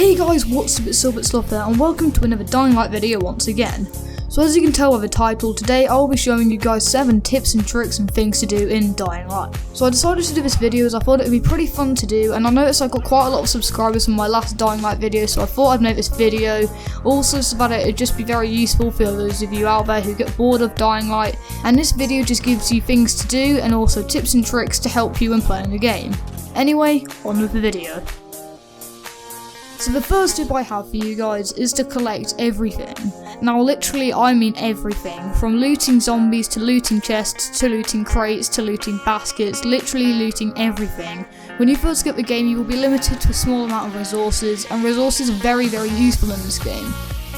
Hey guys, what's up, it's self-advertise there, and welcome to another Dying Light video once again. So as you can tell by the title, today I'll be showing you guys 7 tips and tricks and things to do in Dying Light. So I decided to do this video as I thought it would be pretty fun to do, and I noticed I got quite a lot of subscribers from my last Dying Light video, so I thought I'd make this video. Also, so that it'd just be very useful for those of you out there who get bored of Dying Light, and this video just gives you things to do and also tips and tricks to help you when playing the game. Anyway, on with the video. So the first tip I have for you guys is to collect everything. Now literally I mean everything, from looting zombies to looting chests to looting crates to looting baskets, literally looting everything. When you first get the game you will be limited to a small amount of resources, and resources are very useful in this game.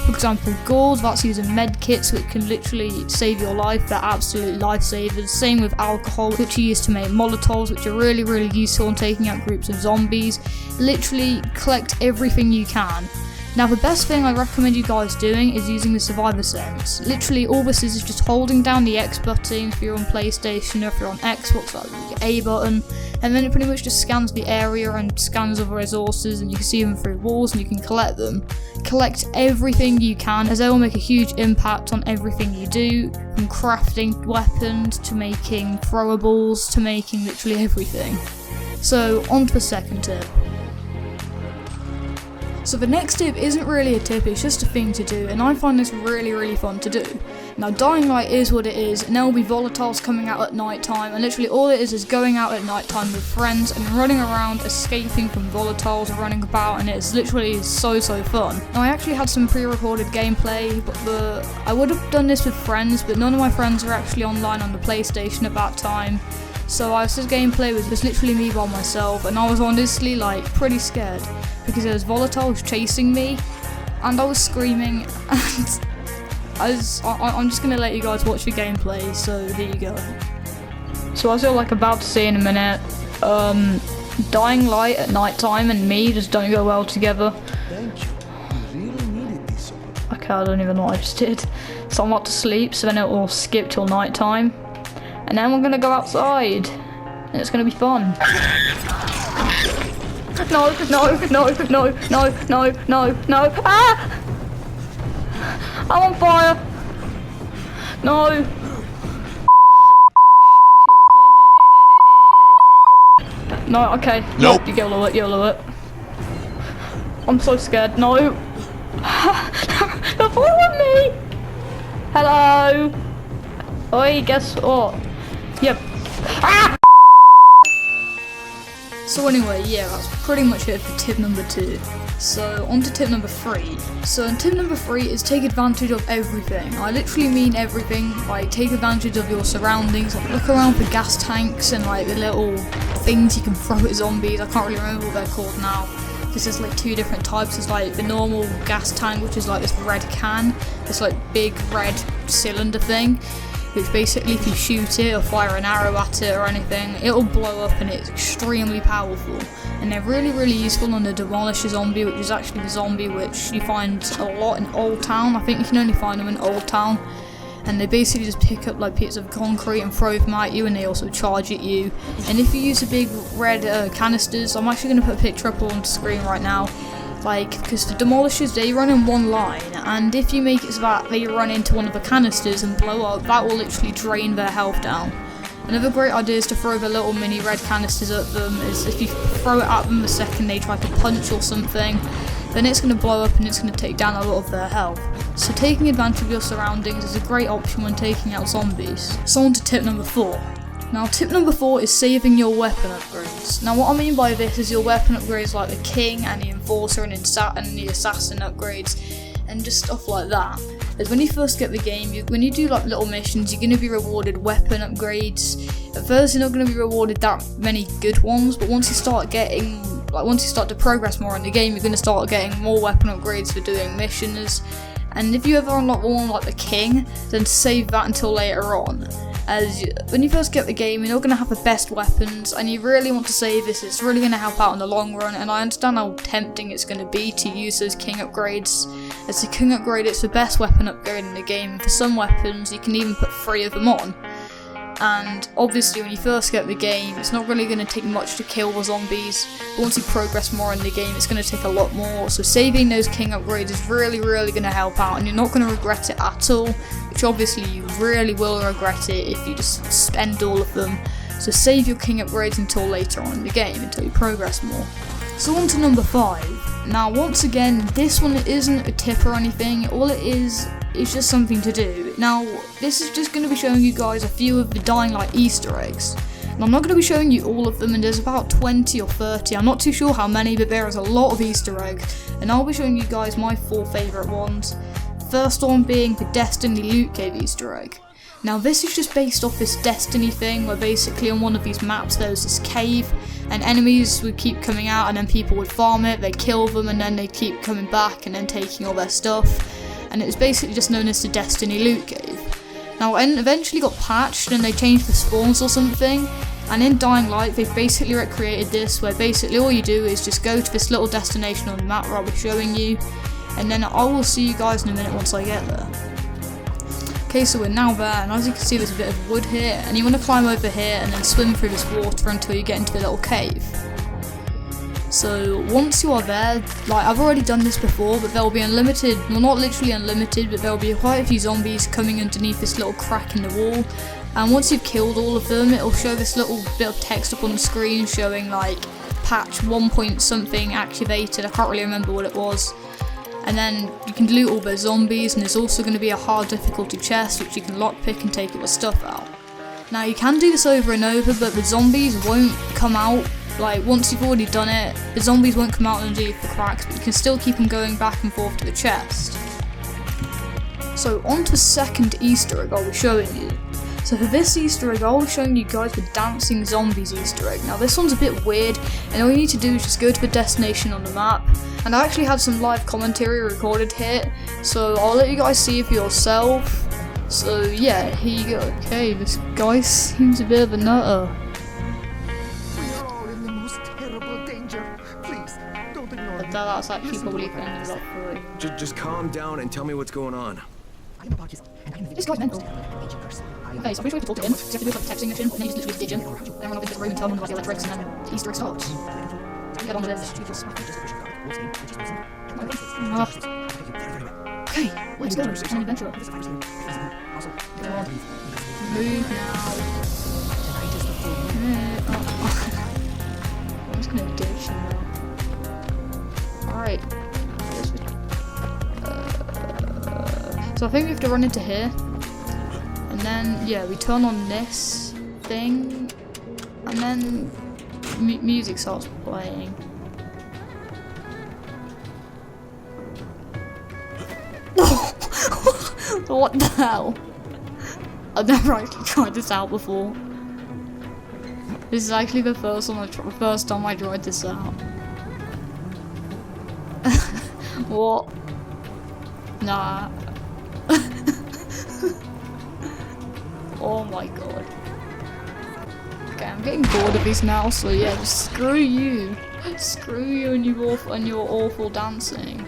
For example, gourds, that's using med kits which can literally save your life, they're absolute lifesavers. Same with alcohol, which you use to make molotovs, which are really useful in taking out groups of zombies. Literally collect everything you can. Now the best thing I recommend you guys doing is using the survivor sense. Literally all this is just holding down the X button if you're on PlayStation, or if you're on Xbox, like the A button, and then it pretty much just scans the area and scans other resources, and you can see them through walls and you can collect them. Collect everything you can, as they will make a huge impact on everything you do, from crafting weapons to making throwables to making literally everything. So on to the second tip. So the next tip isn't really a tip, it's just a thing to do, and I find this really fun to do. Now Dying Light is what it is, and there will be volatiles coming out at night time, and literally all it is going out at night time with friends and running around, escaping from volatiles, running about, and it's literally so fun. Now I actually had some pre-recorded gameplay, but I would have done this with friends, but none of my friends were actually online on the PlayStation at that time. So this gameplay was literally me by myself, and I was honestly like pretty scared because there was volatiles chasing me, and I was screaming, and I'm just gonna let you guys watch the gameplay. So here you go. So as you're like about to see in a minute, Dying Light at night time and me just don't go well together. Okay, I don't even know what I just did. So I'm about to sleep, so then it will skip till night time. And then we're gonna go outside, and it's gonna be fun. No! Ah! I'm on fire! No! No, okay. Nope. YOLO it. I'm so scared. No! Don't follow me! Hello! Oi, guess what? Yep. Ah! So anyway, yeah, that's pretty much it for tip number 2. So on to tip number 3. So tip number 3 is take advantage of everything. I literally mean everything. Like take advantage of your surroundings. Like look around for gas tanks and like the little things you can throw at zombies. I can't really remember what they're called now, because there's like 2 different types. There's like the normal gas tank, which is like this red can, this like big red cylinder thing, which basically if you shoot it or fire an arrow at it or anything, it'll blow up, and it's extremely powerful. And they're really useful on the demolisher zombie, which is actually the zombie which you find a lot in Old Town. I think you can only find them in Old Town. And they basically just pick up like pieces of concrete and throw them at you, and they also charge at you. And if you use the big red canisters, I'm actually going to put a picture up on the screen right now. Like, because the demolishers, they run in one line, and if you make it so that they run into one of the canisters and blow up, that will literally drain their health down. Another great idea is to throw the little mini red canisters at them. Is if you throw it at them the second they try to punch or something, then it's going to blow up and it's going to take down a lot of their health. So taking advantage of your surroundings is a great option when taking out zombies. So on to tip number 4. Now tip number 4 is saving your weapon upgrades. Now what I mean by this is your weapon upgrades like the King and the Enforcer and the Assassin upgrades and just stuff like that. As when you first get the game, when you do like little missions, you're going to be rewarded weapon upgrades. At first you're not going to be rewarded that many good ones, but once you start to progress more in the game, you're going to start getting more weapon upgrades for doing missions. And if you ever unlock one like the King, then save that until later on. As when you first get the game, you're not going to have the best weapons, and you really want to save this. It's really going to help out in the long run, and I understand how tempting it's going to be to use those King upgrades. As the King upgrade, it's the best weapon upgrade in the game, and for some weapons you can even put 3 of them on. and obviously when you first get the game, it's not really going to take much to kill the zombies, but once you progress more in the game, it's going to take a lot more, so saving those king upgrades is really going to help out, and you're not going to regret it at all, which obviously you really will regret it if you just spend all of them, so save your king upgrades until later on in the game, until you progress more. So on to number 5. Now once again, this one isn't a tip or anything, all it is just something to do. Now this is just going to be showing you guys a few of the Dying Light Easter eggs. And I'm not going to be showing you all of them, and there's about 20 or 30, I'm not too sure how many, but there is a lot of Easter eggs, and I'll be showing you guys my 4 favourite ones. First one being the Destiny Loot Cave Easter egg. Now this is just based off this Destiny thing, where basically on one of these maps there was this cave, and enemies would keep coming out, and then people would farm it, they'd kill them, and then they'd keep coming back and then taking all their stuff. And it was basically just known as the Destiny Loot Cave. Now it eventually got patched and they changed the spawns or something, and in Dying Light they've basically recreated this, where basically all you do is just go to this little destination on the map where I'll be showing you, and then I will see you guys in a minute once I get there. Okay, so we're now there, and as you can see there's a bit of wood here, and you want to climb over here and then swim through this water until you get into the little cave. So once you are there, like I've already done this before, but there will be unlimited, well not literally unlimited, but there will be quite a few zombies coming underneath this little crack in the wall, and once you've killed all of them, it will show this little bit of text up on the screen showing like patch 1 point something activated, I can't really remember what it was. And then you can loot all those zombies, and there's also going to be a hard difficulty chest which you can lockpick and take all the stuff out. Now you can do this over and over, but the zombies won't come out, like once you've already done it, the zombies won't come out underneath the cracks, but you can still keep them going back and forth to the chest. So on to the second Easter egg I'll be showing you. So for this Easter egg, I'll be showing you guys the Dancing Zombies Easter egg. Now this one's a bit weird, and all you need to do is just go to the destination on the map, and I actually had some live commentary recorded here, so I'll let you guys see it for yourself. So yeah, here you go. Okay, this guy seems a bit of a nutter. We are all in the most terrible danger. Please, don't ignore me. That's actually probably going to be a lot for it. Just calm down and tell me what's going on. This guy's mental. Okay, so I'm pretty sure we have to talk to him, so you have to do like a texting mission, and then you just literally dig in, then run over to the room and tell him about the electrics, and then the Easter egg starts. Get on with it. Okay, let's go. It's an adventure. Come on. Move now. I'm just gonna ditch him now. Alright. So I think we have to run into here. And then, yeah, we turn on this thing. And then music starts playing. What the hell? I've never actually tried this out before. This is actually the first time I tried this out. What? Nah. Oh my god. Okay, I'm getting bored of these now, so yeah, just screw you. Screw you and your awful dancing.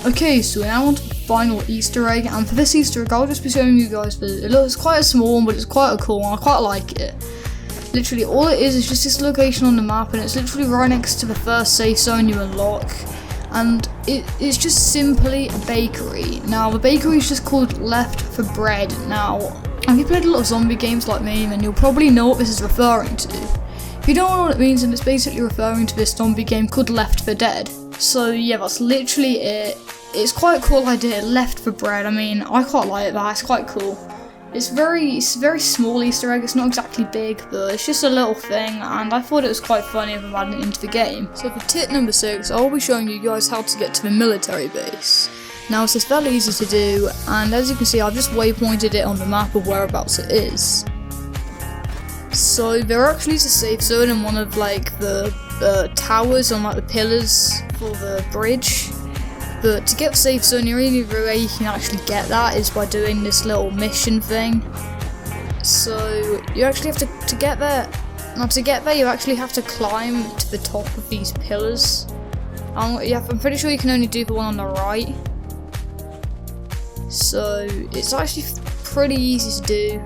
Okay, so now on to the final Easter egg, and for this Easter egg I'll just be showing you guys it looks quite a small one, but it's quite a cool one. I quite like it. Literally all it is just this location on the map, and it's literally right next to the first safe zone you unlock, and it's just simply a bakery. Now the bakery is just called Left for Bread. Now if you played a lot of zombie games like me, then you'll probably know what this is referring to. If you don't know what it means, then it's basically referring to this zombie game called Left for Dead. So yeah, that's literally it. It's quite a cool idea, Left for Bread. I mean, I quite like that, it's quite cool. It's a very small Easter egg, it's not exactly big, but it's just a little thing, and I thought it was quite funny of them adding it into the game. So for tip number 6, I'll be showing you guys how to get to the military base. Now it's just fairly easy to do, and as you can see I've just waypointed it on the map of whereabouts it is. So there actually is a safe zone in one of like the towers on like the pillars for the bridge. But to get the safe zone, the only way you can actually get that is by doing this little mission thing. So you actually have to get there. Now to get there, you actually have to climb to the top of these pillars. I'm pretty sure you can only do the one on the right. So it's actually pretty easy to do.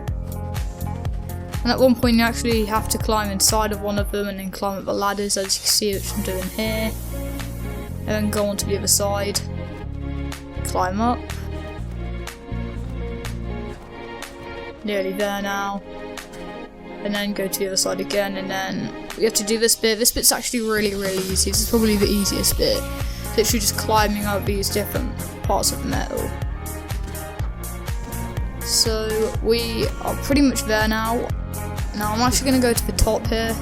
And at one point you actually have to climb inside of one of them and then climb up the ladders, as you can see which I'm doing here. And then go on to the other side. Climb up. Nearly there now. And then go to the other side again, and then we have to do this bit. This bit's actually really easy. This is probably the easiest bit. Literally just climbing up these different parts of metal. So we are pretty much there now. Now I'm actually going to go to the top here,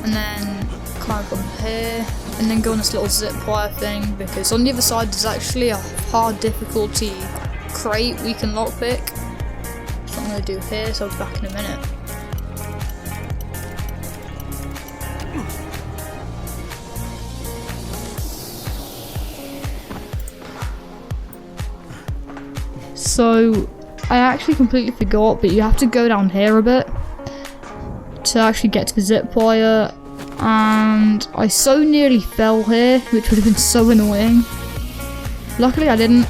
and then climb up here, and then go on this little zip wire thing, because on the other side there's actually a hard difficulty crate we can lockpick. That's what I'm going to do here, so I'll be back in a minute. So I actually completely forgot, but you have to go down here a bit to actually get to the zip wire, and I so nearly fell here, which would have been so annoying. Luckily I didn't,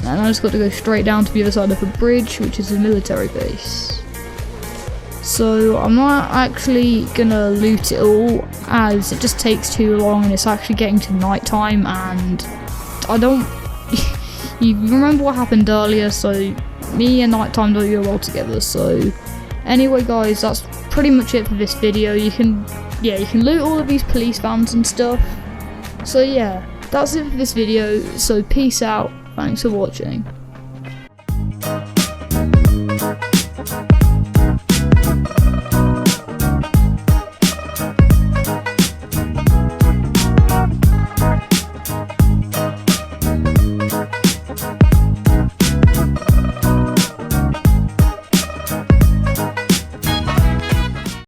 and I just got to go straight down to the other side of the bridge, which is a military base. So I'm not actually gonna loot it all, as it just takes too long and it's actually getting to night time, and I don't you remember what happened earlier, so me and nighttime don't go well together. So anyway guys, that's pretty much it for this video. You can loot all of these police vans and stuff. So yeah, that's it for this video, so peace out, thanks for watching.